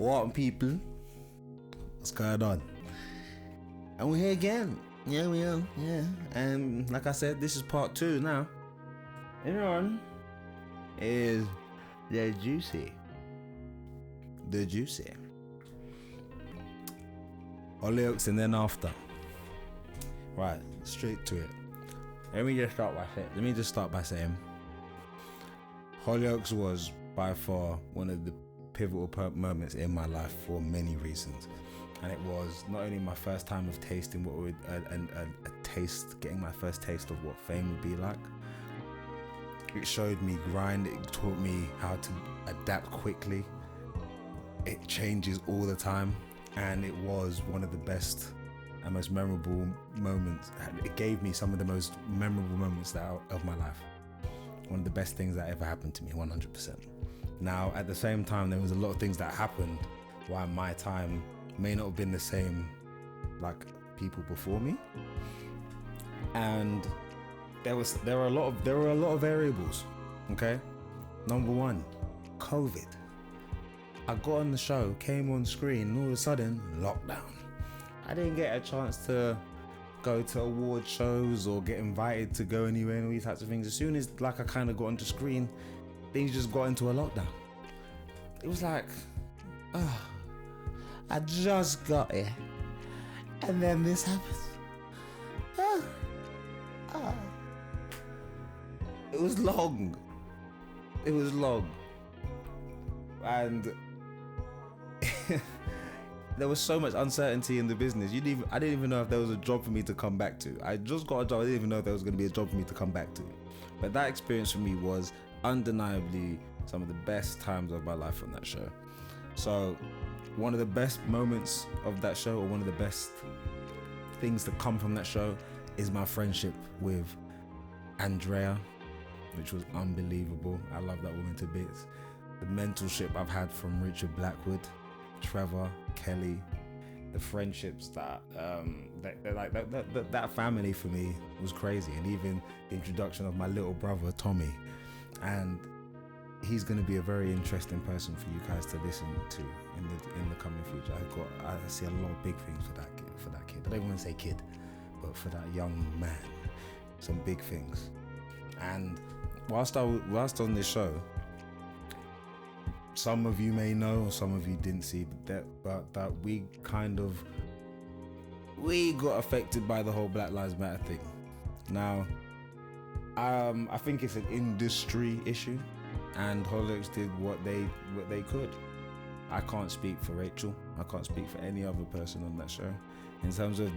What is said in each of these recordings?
What people? What's going on? And we're here again. Yeah, we are. Yeah. And like I said, this is part 2 now. And on is the juicy. Hollyoaks and then after. Right, straight to it. Let me just start by saying Hollyoaks was by far one of the pivotal moments in my life for many reasons, and it was not only my first time of tasting getting my first taste of what fame would be like. It showed me grind. It taught me how to adapt quickly. It changes all the time, and it was one of the best and most memorable moments. It gave me some of the most memorable moments of my life. One of the best things that ever happened to me, 100%. Now, at the same time, there was a lot of things that happened while my time may not have been the same like people before me. And there were a lot of variables. Okay? Number 1, COVID. I got on the show, came on screen, and all of a sudden, lockdown. I didn't get a chance to go to award shows or get invited to go anywhere and all these types of things. As soon as I kind of got onto screen, things just got into a lockdown. It was like, I just got here, and then this happens. It was long, and there was so much uncertainty in the business. I didn't even know if there was a job for me to come back to. I just got a job. I didn't even know if there was going to be a job for me to come back to. But that experience for me was undeniably some of the best times of my life on that show. So one of the best moments of that show, or one of the best things to come from that show, is my friendship with Andrea, which was unbelievable. I love that woman to bits. The mentorship I've had from Richard Blackwood, Trevor, Kelly, the friendships that family for me was crazy. And even the introduction of my little brother Tommy, and he's going to be a very interesting person for you guys to listen to in the coming future. I see a lot of big things for that kid. I don't want to say kid, but for that young man, some big things. And whilst on this show, some of you may know, or some of you didn't see, but that we got affected by the whole Black Lives Matter thing. Now, I think it's an industry issue, and Hollyoaks did what they could. I can't speak for Rachel. I can't speak for any other person on that show. In terms of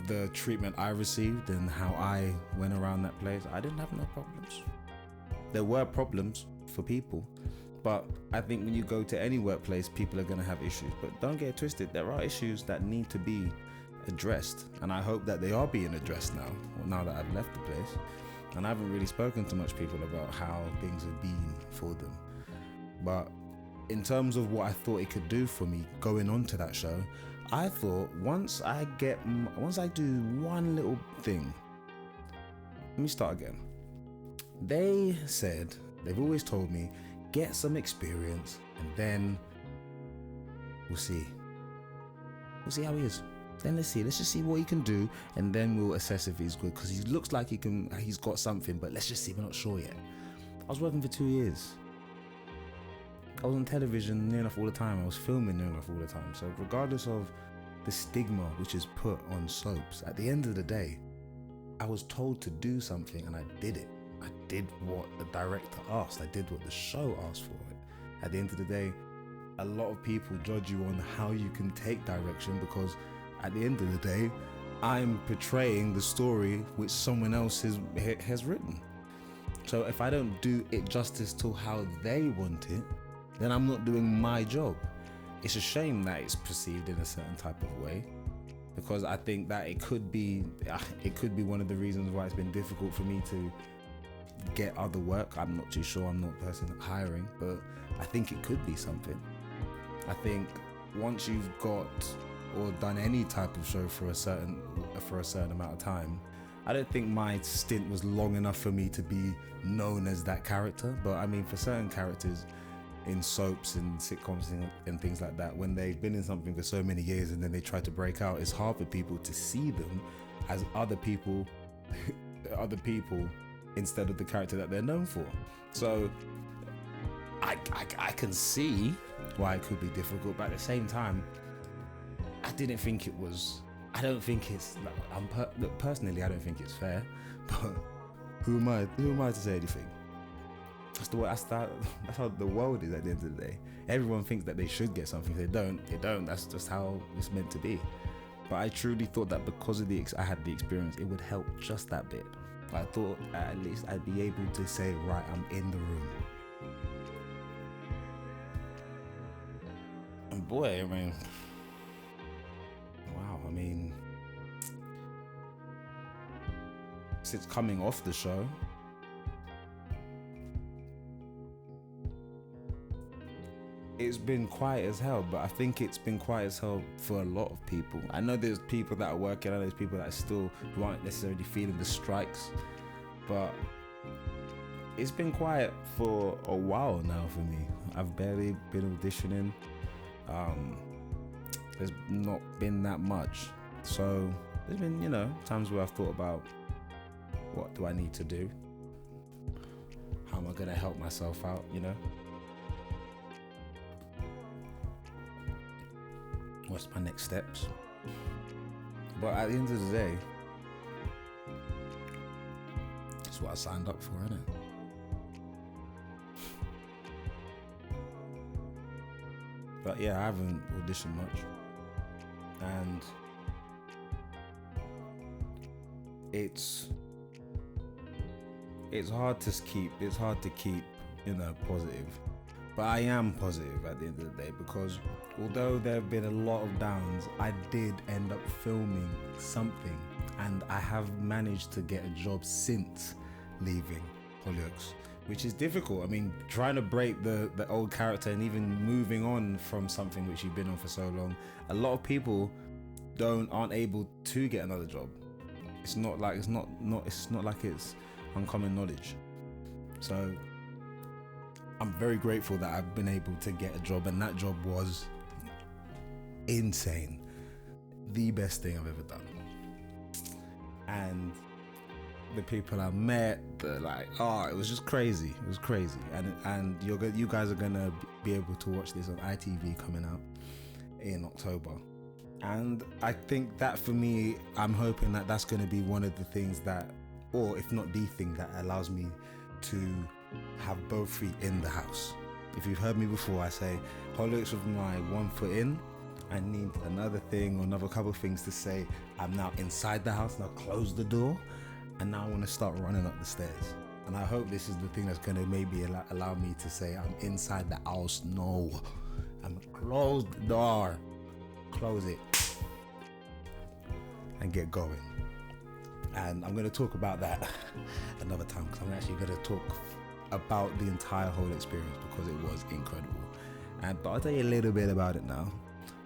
the treatment I received and how I went around that place, I didn't have no problems. There were problems for people, but I think when you go to any workplace, people are going to have issues. But don't get it twisted, there are issues that need to be addressed, and I hope that they are being addressed now that I've left the place. And I haven't really spoken to much people about how things have been for them. But in terms of what I thought it could do for me going on to that show, I thought once I do one little thing. Let me start again. They said, they've always told me, get some experience and then we'll see. We'll see how he is. Then let's just see what he can do, and then we'll assess if he's good, because he looks like he's got something, but let's just see, we're not sure yet. I was working for 2 years. I was on television near enough all the time. I was filming near enough all the time. So regardless of the stigma which is put on soaps, at the end of the day, I was told to do something and I did it. I did what the director asked. I did what the show asked for it. At the end of the day, a lot of people judge you on how you can take direction, because at the end of the day, I'm portraying the story which someone else has written. So if I don't do it justice to how they want it, then I'm not doing my job. It's a shame that it's perceived in a certain type of way, because I think that it could be one of the reasons why it's been difficult for me to get other work. I'm not too sure. I'm not a person hiring, but I think it could be something. I think once you've got or done any type of show for a certain amount of time, I don't think my stint was long enough for me to be known as that character. But I mean, for certain characters, in soaps and sitcoms and things like that, when they've been in something for so many years and then they try to break out, it's hard for people to see them as other people instead of the character that they're known for. So I can see why it could be difficult, but at the same time, I don't think it's look, personally, I don't think it's fair, but who am I to say anything? That's how the world is at the end of the day. Everyone thinks that they should get something. If they don't. That's just how it's meant to be. But I truly thought that because of I had the experience, it would help just that bit. I thought at least I'd be able to say, right, I'm in the room. And boy, I mean, wow, I mean, since coming off the show, it's been quiet as hell, but I think it's been quiet as hell for a lot of people. I know there's people that are working, I know there's people that who aren't necessarily feeling the strikes, but it's been quiet for a while now for me. I've barely been auditioning. There's not been that much. So there's been, times where I've thought about, what do I need to do? How am I gonna help myself out, What's my next steps? But at the end of the day, that's what I signed up for, innit? But yeah, I haven't auditioned much, and it's hard to keep positive. But I am positive at the end of the day, because although there have been a lot of downs, I did end up filming something, and I have managed to get a job since leaving Hollyoaks, which is difficult. I mean, trying to break the old character and even moving on from something which you've been on for so long, a lot of people aren't able to get another job. It's not like it's uncommon knowledge. So I'm very grateful that I've been able to get a job, and that job was insane. The best thing I've ever done. And the people I met, it was just crazy. It was crazy. And you guys are gonna be able to watch this on ITV coming out in October. And I think that for me, I'm hoping that that's gonna be one of the things that, or if not the thing that allows me to have both feet in the house. If you've heard me before, I say Hollyoaks with my one foot in. I need another thing or another couple of things to say I'm now inside the house, now close the door, and now I want to start running up the stairs. And I hope this is the thing that's going to maybe allow me to say I'm inside the house. No, I'm close the door, close it, and get going. And I'm going to talk about that another time, because I'm actually going to talk about the entire whole experience, because it was incredible. But I'll tell you a little bit about it now.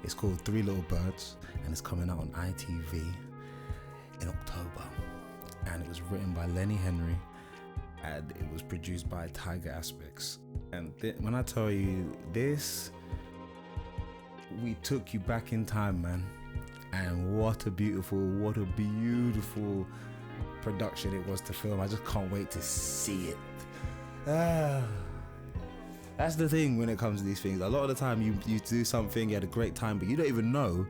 It's called Three Little Birds, and it's coming out on ITV in October. And it was written by Lenny Henry, and it was produced by Tiger Aspects. And when I tell you this, we took you back in time, man. And what a beautiful production it was to film. I just can't wait to see it. That's the thing when it comes to these things. A lot of the time you do something, you had a great time, but you don't even know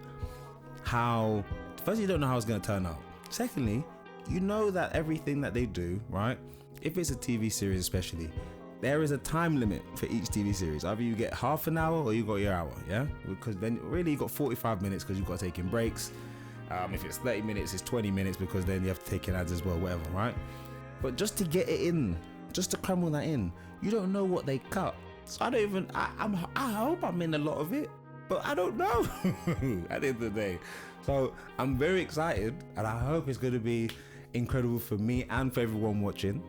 how. First, you don't know how it's going to turn out. Secondly, you know that everything that they do, right? If it's a TV series especially, there is a time limit for each TV series. Either you get half an hour or you got your hour, yeah? Because then really you got 45 minutes because you've got to take in breaks. If it's 30 minutes, it's 20 minutes because then you have to take in ads as well, whatever, right? But just to get it in, just to cram all that in, you don't know what they cut. So I hope I'm in a lot of it, but I don't know at the end of the day. So I'm very excited, and I hope it's going to be incredible for me and for everyone watching.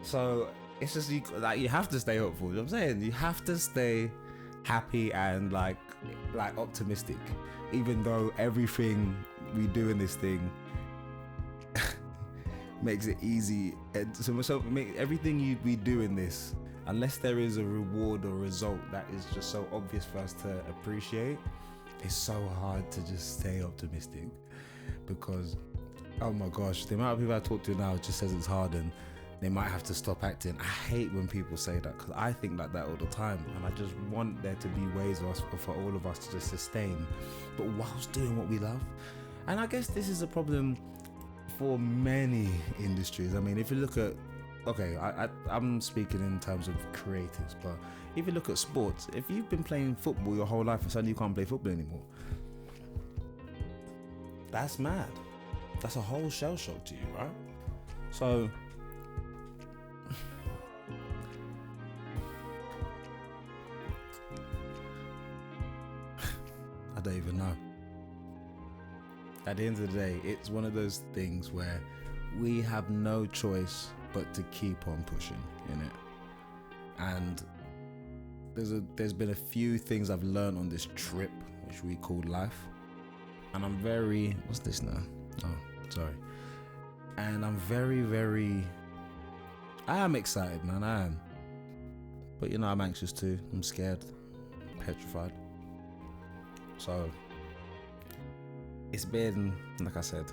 So it's just you have to stay hopeful. You know what I'm saying? You have to stay happy and like optimistic, even though everything we do in this thing makes it easy. And so everything we do in this unless there is a reward or result that is just so obvious for us to appreciate, it's so hard to just stay optimistic, because oh my gosh, the amount of people I talk to now just says it's hard and they might have to stop acting. I hate when people say that, because I think like that all the time, and I just want there to be ways for all of us to just sustain, but whilst doing what we love. And I guess this is a problem for many industries. I mean, if you look at, okay, I'm speaking in terms of creatives, but if you look at sports, if you've been playing football your whole life and suddenly you can't play football anymore, that's mad. That's a whole shell shock to you, right? So I don't even know. At the end of the day, it's one of those things where we have no choice but to keep on pushing in it. And there's been a few things I've learned on this trip, which we call life. And I'm very, what's this now? Oh, sorry. And I'm very, I am excited, man, I am. But I'm anxious too. I'm scared, petrified. So it's been, like I said,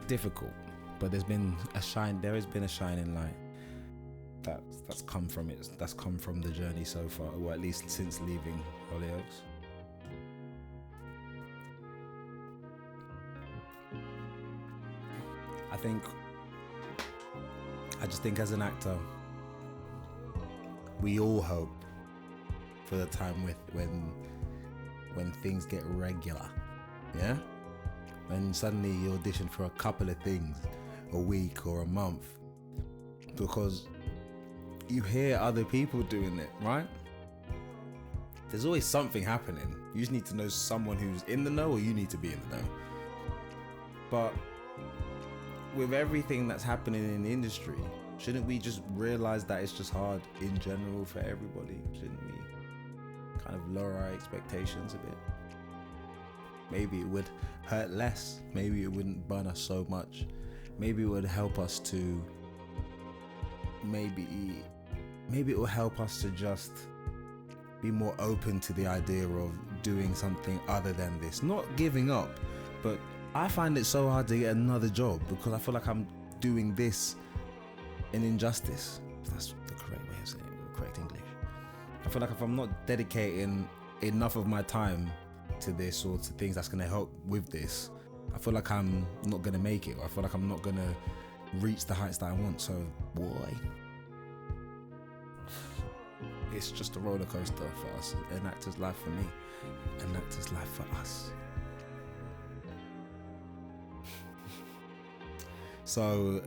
difficult, but there has been a shining light that's come from it. That's come from the journey so far, or at least since leaving Hollyoaks. I just think as an actor, we all hope for the time when things get regular. Yeah? When suddenly you audition for a couple of things a week or a month, because you hear other people doing it, right? There's always something happening. You just need to know someone who's in the know, or you need to be in the know. But with everything that's happening in the industry, shouldn't we just realize that it's just hard in general for everybody? Shouldn't we kind of lower our expectations a bit? Maybe it would hurt less. Maybe it wouldn't burn us so much. Maybe it would help us to, maybe it will help us to just be more open to the idea of doing something other than this. Not giving up, but I find it so hard to get another job because I feel like I'm doing this an injustice. That's the correct way of saying it, the correct English. I feel like if I'm not dedicating enough of my time to this or to things that's going to help with this, I feel like I'm not going to make it, or I feel like I'm not going to reach the heights that I want. So boy, it's just a roller coaster for us. An actor's life for me, an actor's life for us. So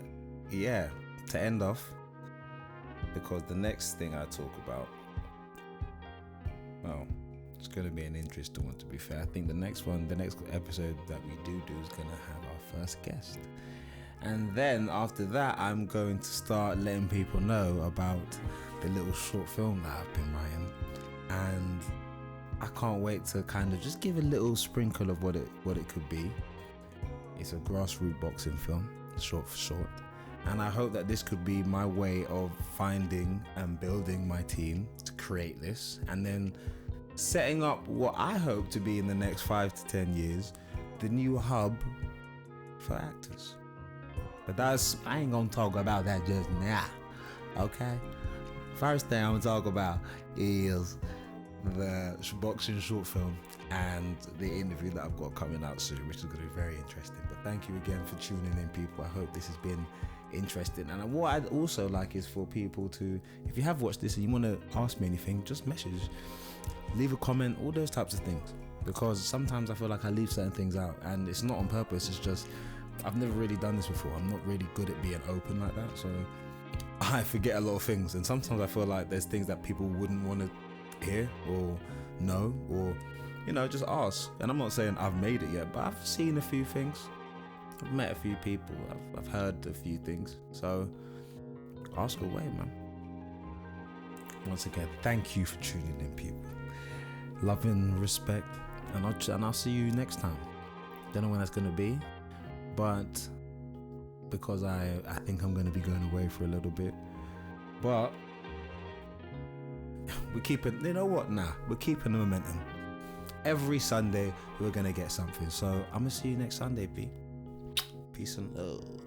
yeah, to end off, because the next thing I talk about, well, it's going to be an interesting one, to be fair. I think the next episode that we do is going to have our first guest. And then after that, I'm going to start letting people know about the little short film that I've been writing. And I can't wait to kind of just give a little sprinkle of what it could be. It's a grassroots boxing film, short for short. And I hope that this could be my way of finding and building my team to create this, and then setting up what I hope to be in the next 5 to 10 years, the new hub for actors. But I ain't gonna talk about that just now, okay? First thing I'm gonna talk about is the boxing short film and the interview that I've got coming out soon, which is gonna be very interesting. But thank you again for tuning in, people. I hope this has been interesting. And what I'd also like is for people to, if you have watched this and you want to ask me anything, just message, leave a comment, all those types of things, because sometimes I feel like I leave certain things out, and it's not on purpose. It's just I've never really done this before. I'm not really good at being open like that, so I forget a lot of things, and sometimes I feel like there's things that people wouldn't want to hear or know, or just ask. And I'm not saying I've made it yet, but I've seen a few things, I've met a few people, I've heard a few things, so ask away, man. Once again, thank you for tuning in, people. Love and respect, and I'll see you next time. Don't know when that's gonna be, but because I think I'm gonna be going away for a little bit, but We're keeping, you know what? Nah, we're keeping the momentum. Every Sunday, we're going to get something. So I'm going to see you next Sunday, B. Peace and love.